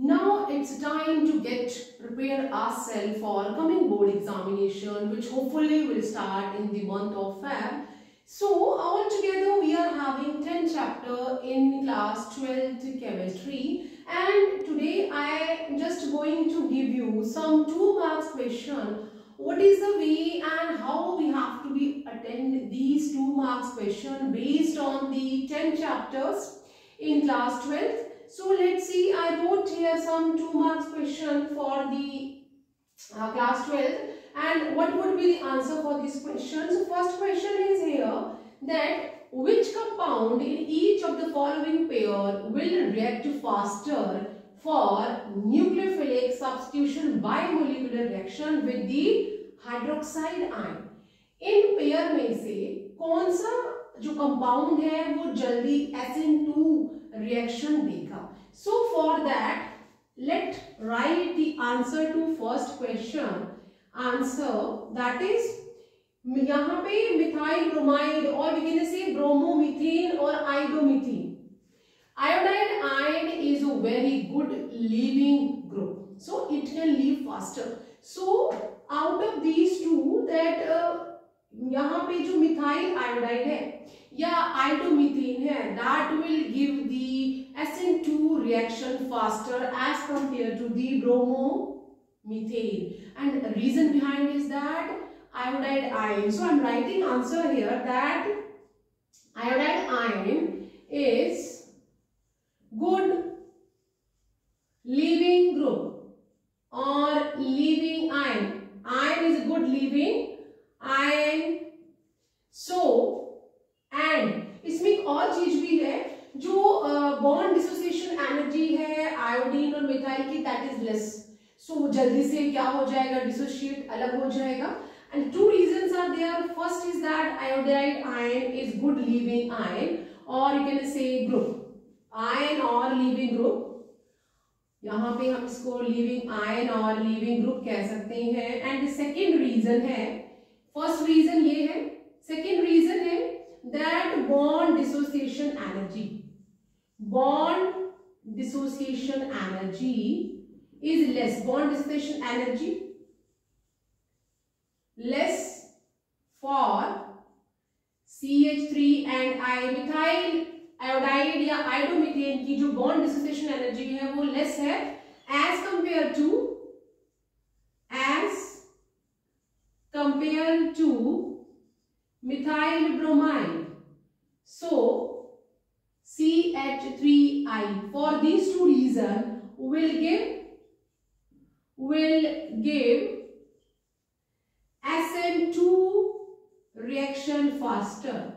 Now it's time to prepare ourselves for coming board examination, which hopefully will start in the month of Feb. So all together we are having 10 chapter in class 12th chemistry, and today I am just going to give you some 2 marks question. What is the way and how we have to be attend these 2 marks question based on the 10 chapters in class 12th. So let's see, I wrote here some 2 marks question for the class 12, and what would be the answer for this question? So first question is here that which compound in each of the following pair will react faster for nucleophilic substitution by molecular reaction with the hydroxide ion? In pair में से कौन सा जो compound है वो जल्दी SN2 reaction देगा? So for that, let's write the answer to first question. Answer that is, यहाँ पे मिथाइल ब्रोमाइड और we can say ब्रोमोमीथेन और आयोडोमीथेन. Iodide ion is a very good leaving group, so it can leave faster. So out of these two, that यहाँ पे जो methyl iodide है या आयोडोमीथेन है, that will give the SN2 reaction faster as compared to the bromomethane, and the reason behind is that iodide ion. So I am writing answer here that iodide ion is good leaving group or leaving ion. Ion is good leaving ion. So and इसमें एक और चीज भी है, जो bond dissociation energy है iodine और methyl की, दैट इज लेस. सो जल्दी से क्या हो जाएगा, डिसोशिएट अलग हो जाएगा. And 2 reasons are there. First is that iodide ion is good leaving ion, और you can say group ion और लीविंग ग्रुप. यहाँ पे हम इसको लीविंग आयन और लीविंग ग्रुप कह सकते हैं. एंड सेकेंड रीजन है, फर्स्ट रीजन ये है, सेकेंड रीजन है that bond dissociation energy is less. Bond dissociation energy less for CH3 and methyl iodide या आयोडोमीथेन की जो बॉन्ड डिसोसिएशन एनर्जी है वो लेस है as compared to methyl bromide. So CH3I, for these 2 reasons will give SN2 reaction faster.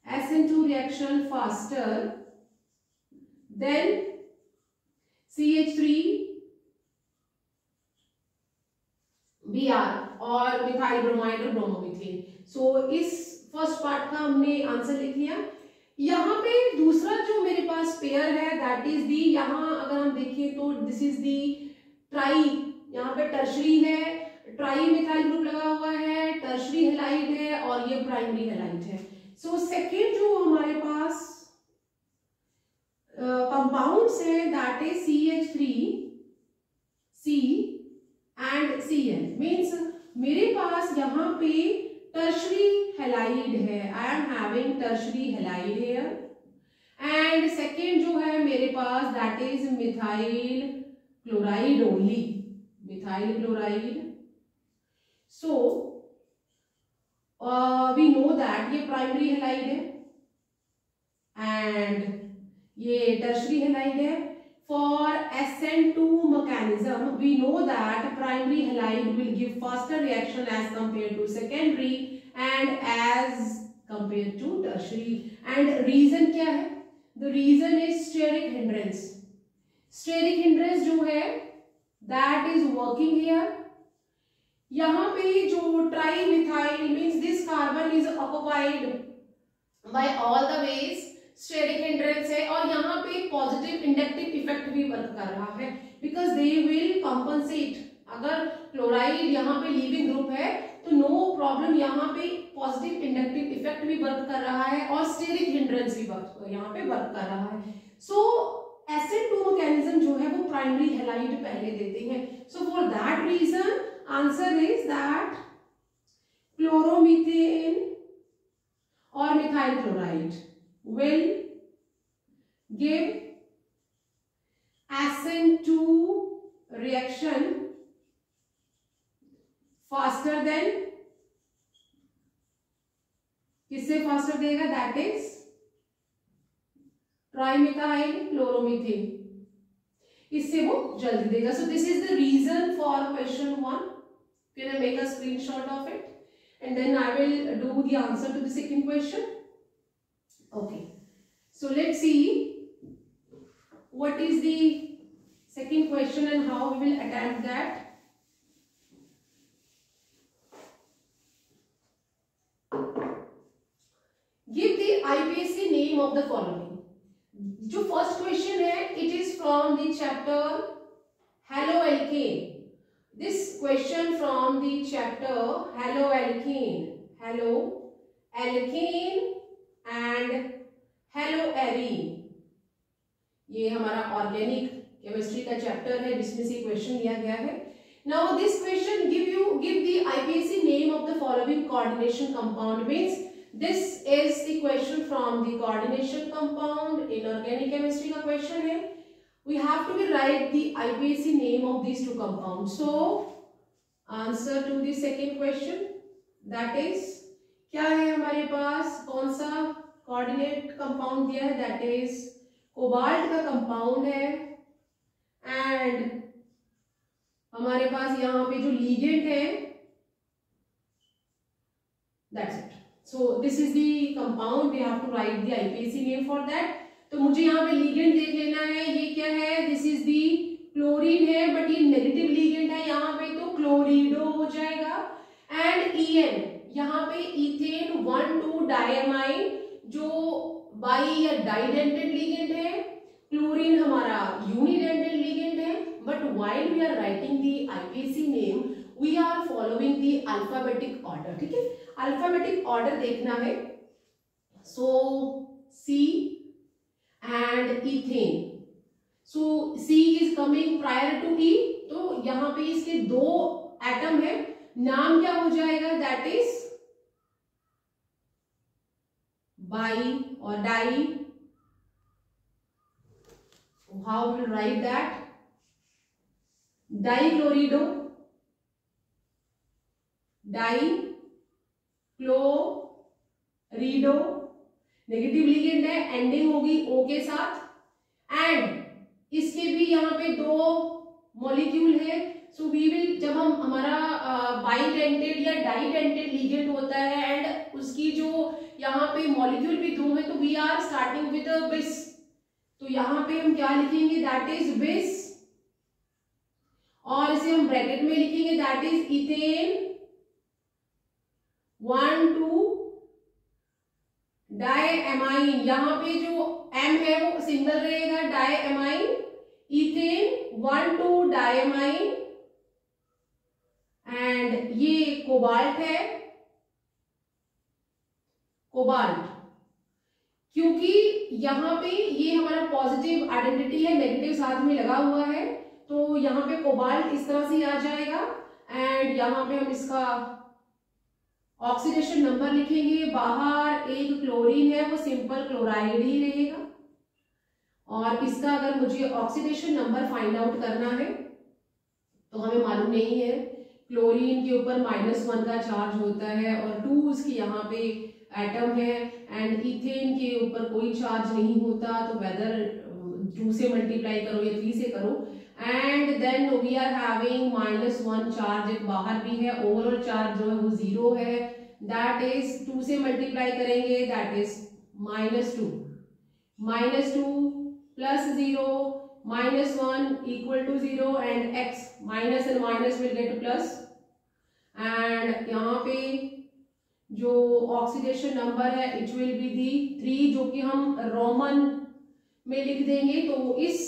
SN2 reaction faster than CH3Br और methyl bromide और bromomethane. सो इस first part का हमने आंसर लिख लिया. यहाँ पे दूसरा जो मेरे पास पेयर है दैट इज दी, यहाँ अगर हम देखें तो दिस इज दी ट्राई, यहाँ पे टर्शरी है, ट्राई मिथाइल ग्रुप लगा हुआ है, टर्शरी हैलाइड है और ये प्राइमरी हैलाइड है. सो सेकेंड जो हमारे पास कंपाउंड्स है that is CH3C and Cl. Means मेरे पास यहाँ पे टर्शरी हैलाइड है. I am having tertiary halide here. And second जो है मेरे पास that is methyl chloride only, methyl chloride. So we know that ये प्राइमरी हैलाइड है एंड ये टर्शरी हैलाइड है. For SN2 mechanism, we know that primary halide will give faster reaction as compared to secondary and as compared to tertiary. And reason क्या है? The reason is steric hindrance. Steric hindrance जो है that is working here. यहाँ पे जो trimethyl means this carbon is occupied by all the ways. Steric hindrance है और यहाँ पे पॉजिटिव इंडक्टिव इफेक्ट भी वर्क कर रहा है बिकॉज दे विल कंपनसेट. अगर क्लोराइड यहाँ पे लीविंग ग्रुप है तो नो प्रॉब्लम, यहाँ पे पॉजिटिव इंडक्टिव इफेक्ट भी वर्क कर रहा है और स्टेरिक हिंड्रेंस भी यहाँ पे वर्क कर रहा है. सो SN2 मैकेनिज्म जो है वो प्राइमरी हैलाइड पहले देते हैं. So for that reason answer is that chloromethane or methyl chloride will give SN2 reaction faster than, किससे फास्टर देगा? दैट इज ट्राइमिथाइल क्लोरोमीथेन, इससे वो जल्दी देगा. So this is the reason for question 1. Can I make a screenshot of it? And then I will do the answer to the second question. Okay, so let's see what is the second question and how we will attempt that. Give the IPAC name of the following. जो first question है, it is from the chapter haloalkane. This question from the chapter haloalkane, haloalkane and haloarene. ये हमारा organic chemistry का chapter है जिसमें से question लिया गया है. Now this question give the IPAC name of the following coordination compound. Means this is the question from the coordination compound in organic chemistry का question है. We have to write the IPAC name of these two compounds. So answer to the second question, that is क्या है हमारे पास, कौन सा coordinate compound दिया है? That is cobalt का कंपाउंड है. एंड हमारे पास यहाँ पे जो लीगेंड है, that's it. So this is the compound, we have to write the IPAC name for that. तो मुझे यहाँ पे लीगेंड देख लेना है. ये क्या है? दिस इज दी क्लोरीन है, बट ये नेगेटिव लीगेंड है यहाँ पे, तो क्लोरिडो हो जाएगा. एंड EN यहाँ पे इथेन 1,2 डायमाइन जो बाई या डाइडेंटेड लीगेंड है. क्लोरीन हमारा यूनिडेंटेड लीगेंड है. But while we are writing the IPAC name we are following the alphabetic order. ठीक है, अल्फाबेटिक ऑर्डर देखना है. सो C and ethane. So C is coming prior to E. तो यहाँ पे इसके दो एटम है, नाम क्या हो जाएगा? दैट इज बाई और di. How will write that? Dichlorido, dichlorido negative ligand है, एंडिंग होगी O के साथ. एंड इसके भी यहाँ पे दो मॉलिक्यूल है. सो वी विल, जब हम हमारा बाइडेंटेड या डाइडेंटेड लीगेंड होता है एंड उसकी जो यहाँ पे मॉलिक्यूल भी दो है, तो वी आर स्टार्टिंग विद बिस. तो यहाँ पे हम क्या लिखेंगे? दैट इज बिस. और इसे हम ब्रैकेट में लिखेंगे, दैट इज इथेन 1,2 डायएमाइन. यहाँ पे जो M है वो सिंगल रहेगा, डायएमाइन. इथेन 1,2 डायएमाइन. एंड ये कोबाल्ट है, कोबाल्ट. क्योंकि यहाँ पे ये हमारा पॉजिटिव आइडेंटिटी है, नेगेटिव साथ में लगा हुआ है, तो यहाँ पे कोबाल्ट इस तरह से आ जाएगा. एंड यहाँ पे हम इसका ऑक्सीडेशन नंबर लिखेंगे. बाहर एक क्लोरीन है, वो सिंपल क्लोराइड ही रहेगा. और इसका अगर मुझे ऑक्सीडेशन नंबर फाइंड आउट करना है तो हमें मालूम नहीं है. क्लोरीन के ऊपर -1 का चार्ज होता है और 2 उसकी यहाँ पे एटम है. एंड इथेन के ऊपर कोई चार्ज नहीं होता, तो वेदर 2 से मल्टीप्लाई करो या 3 से करो. And then we are having -1 charge, एक बाहर भी है. ओवरऑल चार्ज जो है वो 0 है. दैट इज 2 से मल्टीप्लाई करेंगे, that is -2. -2 plus 0 -1 equal to 0 and x minus and minus will get plus. and यहाँ पे जो ऑक्सीडेशन नंबर है इट विल बी दी 3, जो कि हम रोमन में लिख देंगे. तो इस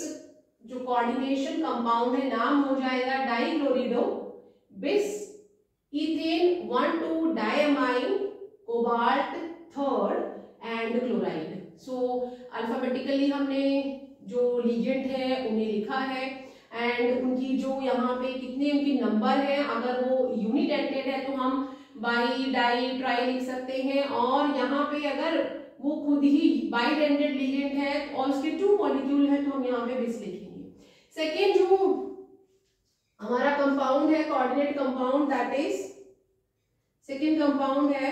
जो कोऑर्डिनेशन कंपाउंड है नाम हो जाएगा डाइक्लोरिडो बिस ethane 1,2 diamine cobalt 3rd and chloride. So alphabetically हमने जो लीगेंड है उन्हें लिखा है. एंड उनकी जो यहाँ पे कितने उनकी नंबर है, अगर वो यूनिडेंटेड है तो हम बाई डाई ट्राई लिख सकते हैं, और यहाँ पे अगर वो खुद ही बाइडेंटेड लिगेंड है और उसके 2 मॉलिक्यूल है तो हम यहाँ पे बिस लिखेंगे। सेकेंड जो हमारा कंपाउंड है coordinate compound, that is second compound है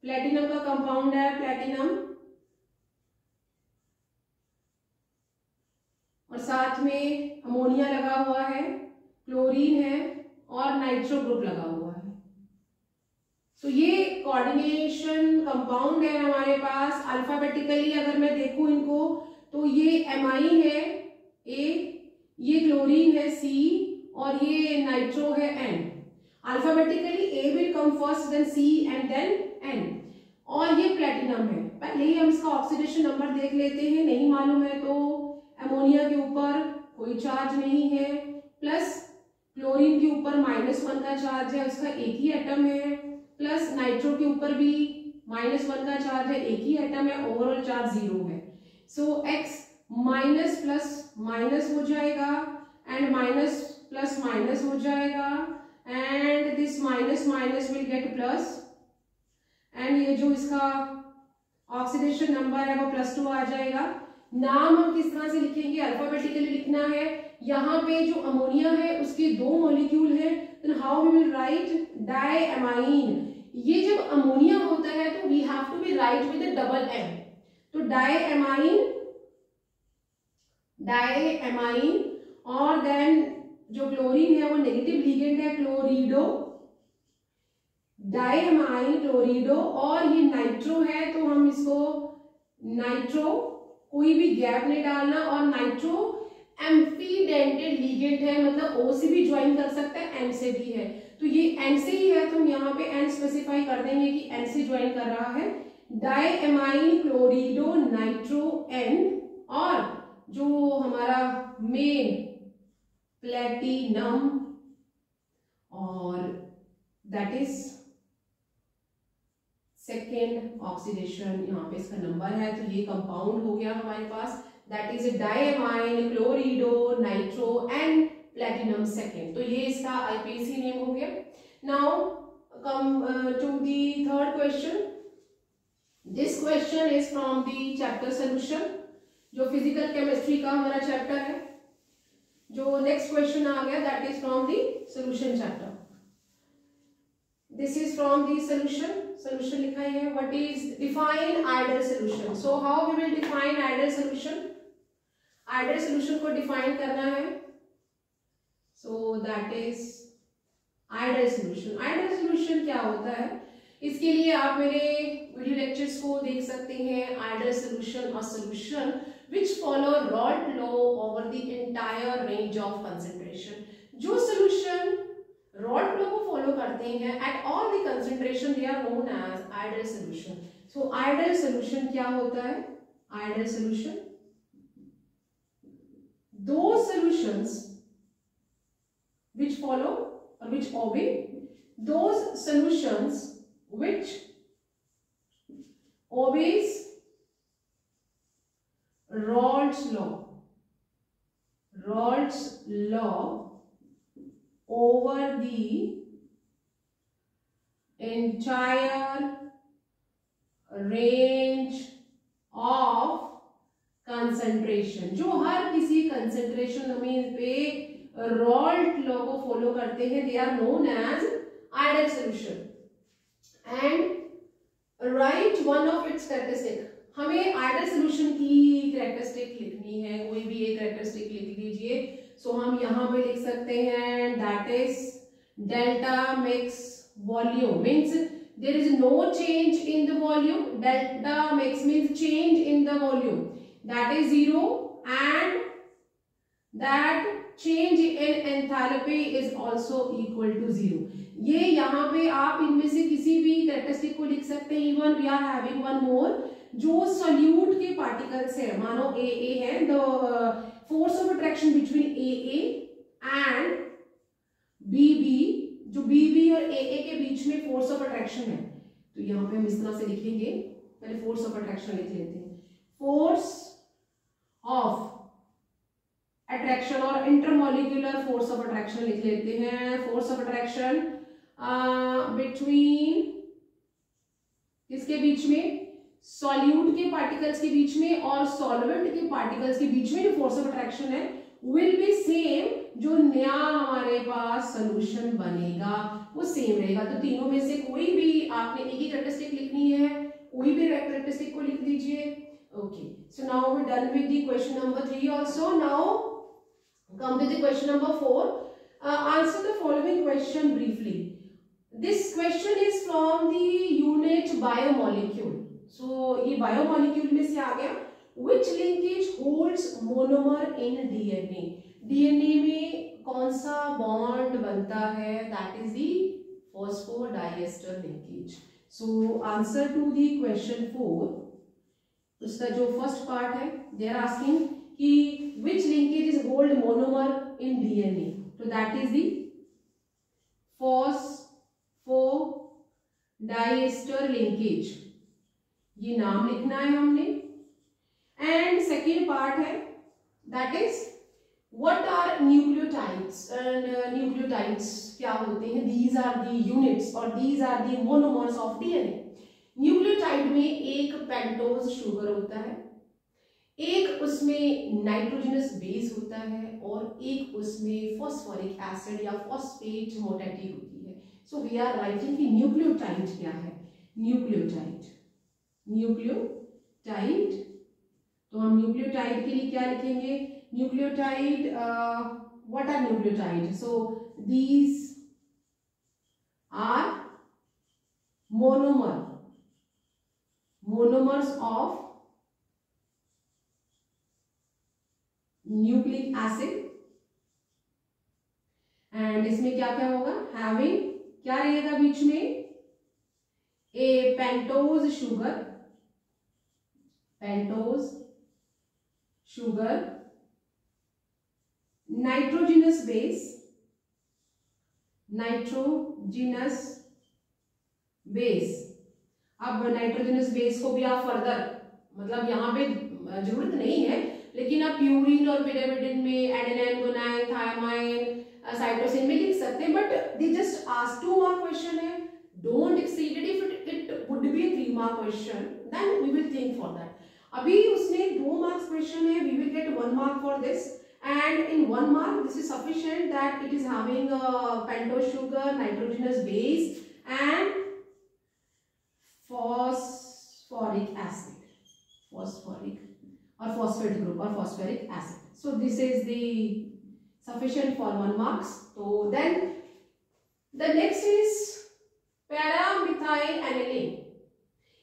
प्लेटिनम का कंपाउंड है प्लेटिनम, और साथ में अमोनिया लगा हुआ है, क्लोरीन है और नाइट्रो ग्रुप लगा हुआ है। तो ये कोऑर्डिनेशन कंपाउंड है हमारे पास। अल्फाबेटिकली अगर मैं देखूं इनको तो ये एमाइन है ए, ये क्लोरीन है सी और ये नाइट्रो है N. Alphabetically A will come first, then C and then N, और ये प्लेटिनम है। पहले ही हम इसका ऑक्सीडेशन नंबर देख लेते हैं, नहीं मालूम है तो अमोनिया के ऊपर कोई चार्ज नहीं है, प्लस क्लोरीन के ऊपर -1 का चार्ज है, उसका एक ही एटम है, प्लस नाइट्रो के ऊपर भी -1 का चार्ज है, एक ही एटम है, ओवरऑल चार्ज 0 है। सो x माइनस प्लस माइनस हो जाएगा एंड माइनस प्लस माइनस हो जाएगा and this minus minus will get plus, and ये जो इसका ऑक्सीडेशन नंबर है वो +2 आ जाएगा। नाम हम किस तरह से लिखेंगे, अल्फाबेटिकली लिखना है। यहाँ पे जो अमोनिया है उसके 2 मॉलिक्यूल है, then how we will write diamine. ये जब अमोनिया होता है तो we have to be write with a double M, तो डायएमाइन और देन जो क्लोरीन है वो नेगेटिव लिगेंड है क्लोरिडो, डायएमाइन क्लोरिडो, और ये नाइट्रो है तो हम इसको नाइट्रो, कोई भी गैप नहीं डालना, और नाइट्रो एम्फीडेंटेड लिगेंड है, मतलब O से भी ज्वाइन कर सकता है, N से भी है, तो ये N से ही है तो हम यहाँ पे N स्पेसिफाई कर देंगे कि N से ज्वाइन कर रहा है। डायएमाइन क्लोरिडो नाइट्रो N, और जो हमारा मेन प्लेटिनम, और दैट इज सेकेंड ऑक्सीडेशन, यहाँ पे इसका नंबर है, तो ये कंपाउंड हो गया हमारे पास, that is diamine chlorido nitro and platinum second. तो ये इसका आईपीसी नेम हो गया। Now come to the third question. This question is from the chapter solution, जो फिजिकल केमिस्ट्री का हमारा चैप्टर है। जो नेक्स्ट क्वेश्चन आ गया that is from the solution chapter. This is from the solution लिखा है, what is define ideal solution. So how we will define ideal solution, ideal solution को डिफाइन करना है, so that is ideal solution. Ideal solution क्या होता है, इसके लिए आप मेरे वीडियो लेक्चर्स को देख सकते हैं। आइडियल सॉल्यूशन और solution which follow Raoult law over the entire range of concentration। जो solution Raoult law को follow करते हैं at all the concentration they are known as ideal solution। So ideal solution क्या होता है, ideal solution those solutions which follow or which obey those solutions which obeys Raoult's law over the entire range of concentration। जो हर किसी concentration में पे Raoult law को follow करते हैं, they are known as ideal solution। And write one of its characteristic। हमें ideal solution की characteristic लिखनी है, कोई भी एक कैरेक्टरिस्टिक लिख लीजिए। सो हम यहाँ पे लिख सकते हैं that is delta mix volume, means there is no change in the volume, delta mix means change in the volume, that is 0 and that change in enthalpy is also equal to 0। ये यहाँ पे आप इनमें से किसी भी characteristic को लिख सकते हैं। Even we are having one more, जो सॉल्यूट के पार्टिकल्स है, मानो AA है, the force of attraction between AA and BB, जो BB और AA के बीच में फोर्स ऑफ अट्रैक्शन है, तो यहाँ पे हम इस तरह से लिखेंगे। पहले फोर्स ऑफ अट्रैक्शन लिख लेते हैं, फोर्स ऑफ अट्रैक्शन और इंटरमॉलिक्यूलर फोर्स ऑफ अट्रैक्शन लिख लेते हैं। फोर्स ऑफ अट्रैक्शन बिटवीन किसके बीच में, सॉल्यूट के पार्टिकल्स के बीच में और सॉल्वेंट के पार्टिकल्स के बीच में जो फोर्स ऑफ अट्रैक्शन है विल बी सेम। जो नया हमारे पास सोल्यूशन बनेगा वो सेम रहेगा। तो तीनों में से कोई भी आपने एक ही कैरेक्टरिस्टिक लिखनी है, कोई भी कैरेक्टरिस्टिक को लिख दीजिए। Okay, so now we done with the question number 3 also. Now come to the question number 4। Answer the following question briefly. This question is from the unit biomolecule. So ये biomolecule में से आ गया। Which linkage holds monomer in DNA? DNA में कौन सा bond बनता है? That is the phosphodiester linkage. So answer to the question 4, उसका जो फर्स्ट पार्ट है, they are asking कि which linkage is hold monomer in DNA? So that is the phosphodiester linkage. ये नाम लिखना है हमने। एंड सेकेंड पार्ट है that is what are nucleotides. And nucleotides क्या होते हैं? दीज आर द यूनिट्स और these are the monomers of DNA. Nucleotide में एक पेंटोज शुगर होता है, एक उसमें नाइट्रोजनस बेस होता है और एक उसमें फॉस्फोरिक एसिड या फॉस्फेट मोटेटी होती है। सो वी आर राइटिंग कि न्यूक्लियोटाइड क्या है? न्यूक्लियोटाइड। न्यूक्लियोटाइड, तो हम न्यूक्लियोटाइड के लिए क्या लिखेंगे? Nucleotide, what are nucleotide? So these are monomers of nucleic acid. And इसमें क्या क्या होगा? हैविंग, क्या रहेगा बीच में? A pentose sugar, nitrogenous base, अब नाइट्रोजनस बेस को भी आप फर्दर, मतलब यहाँ पे जरूरत नहीं है, लेकिन आप प्यूरिन और पिरिमिडिन में एडेनाइन, गुआनिन, थायमाइन, साइटोसिन में लिख सकते हैं। But they just ask 2 mark question है, don't exceed it. If it would be a 3 mark question then we will think for that. अभी उसने 2 मार्क्स क्वेश्चन है, we will get 1 mark for this, and in 1 mark this is sufficient that it is having a pentose sugar, nitrogenous base and phosphoric acid, phosphoric or phosphate group or phosphoric acid. So this is the sufficient for 1 marks. So then the next is para-methyl-aniline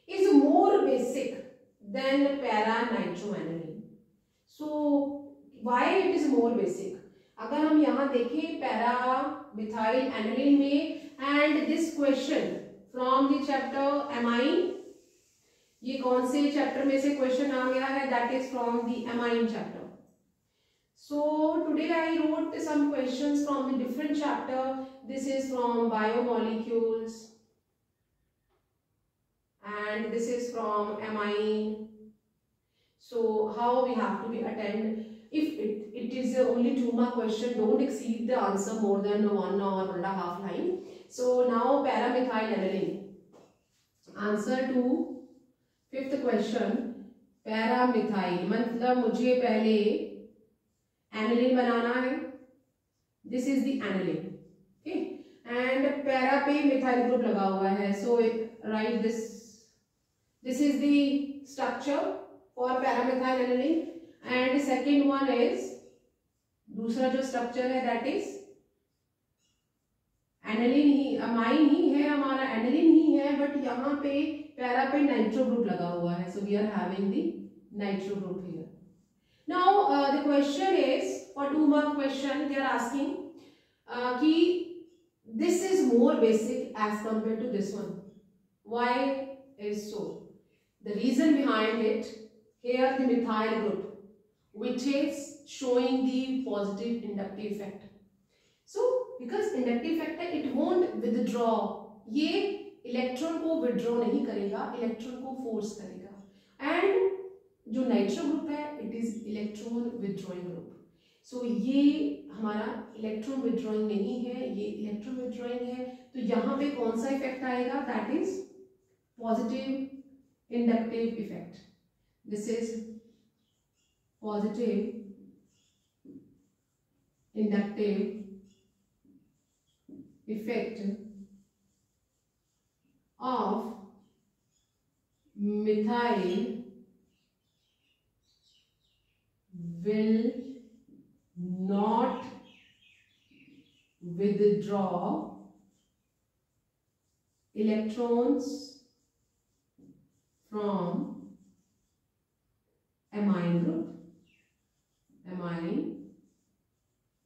is more basic than para-nitroaniline. So why it is more basic? अगर हम यहाँ देखें para-methyl-aniline में, and this question from the chapter amine, ये कौन से chapter में से क्वेश्चन आ गया है? That is from the amine chapter. So today I wrote some questions from the different chapter. This is from biomolecules and this is from amine. So how we have to be attend? If it is only 2 mark question, don't exceed the answer more than 1 or 1.5 line. So now para-methyl-aniline. Answer to 5th question. para-methyl मतलब मुझे पहले aniline बनाना है. This is the aniline. Okay, and para पे methyl group लगा हुआ है. So write this. This is the structure for para-methyl-aniline. And second one is, दूसरा जो स्ट्रक्चर है that is एनिलीन ही, अमाइन ही है हमारा, एनिलीन ही है, बट यहाँ पे पैरा पे नाइट्रो ग्रुप लगा हुआ है. So we are having the nitro group here. Now the question is for 2 mark question, they are asking कि this is more basic as compare to this one. Why is so? The reason behind it, here the methyl group which is showing the positive inductive effect. So because inductive effect है, it won't withdraw, ये electron को withdraw नहीं करेगा, electron को force करेगा. And जो nitro group है, it is electron withdrawing group. So ये हमारा इलेक्ट्रॉन विड्रॉइंग नहीं है, ये इलेक्ट्रॉन विड्रॉइंग है। तो यहाँ पे कौन सा इफेक्ट आएगा? That is positive inductive effect. This is positive inductive effect of methyl will not withdraw electrons from amine group। amine,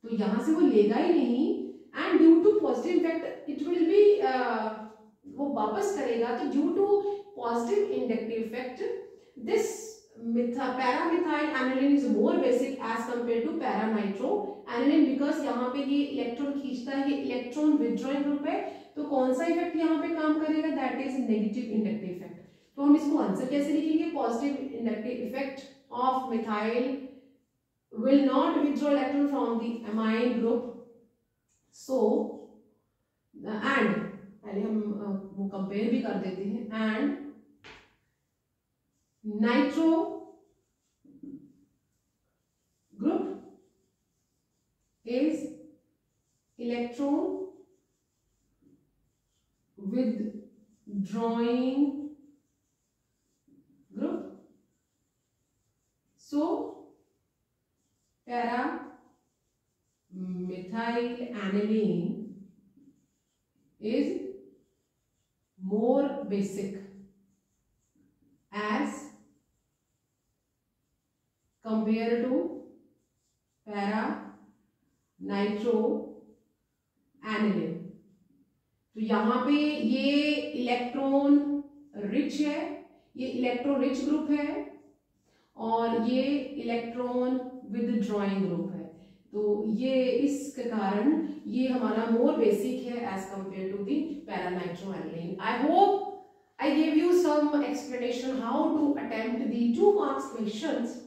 तो यहां से वो लेगा ही नहीं, and due to positive effect it will be, वो वापस करेगा। तो due to positive inductive effect, this paramethyl aniline is more basic as compared to paranitro aniline, because यहाँ पे ये इलेक्ट्रॉन खींचता है, ये इलेक्ट्रॉन विड्रॉइंग ग्रुप है। तो कौन सा इफेक्ट यहाँ पे काम करेगा? That is negative inductive effect. तो हम इसको आंसर कैसे लिखेंगे? Positive inductive effect of methyl will not withdraw electron from the amine group। so and पहले हम वो कंपेयर भी कर देते हैं। And nitro group is electron withdrawing group। so para methyl aniline is more basic as compared to para nitro aniline। तो यहाँ पे ये इलेक्ट्रॉन रिच है, ये इलेक्ट्रॉन रिच ग्रुप है, और ये इलेक्ट्रॉन विदड्रॉइंग ग्रुप है। तो ये इसके कारण ये हमारा मोर बेसिक है as compare to the paranitro aniline। I hope I gave you some explanation how to attempt the 2 marks questions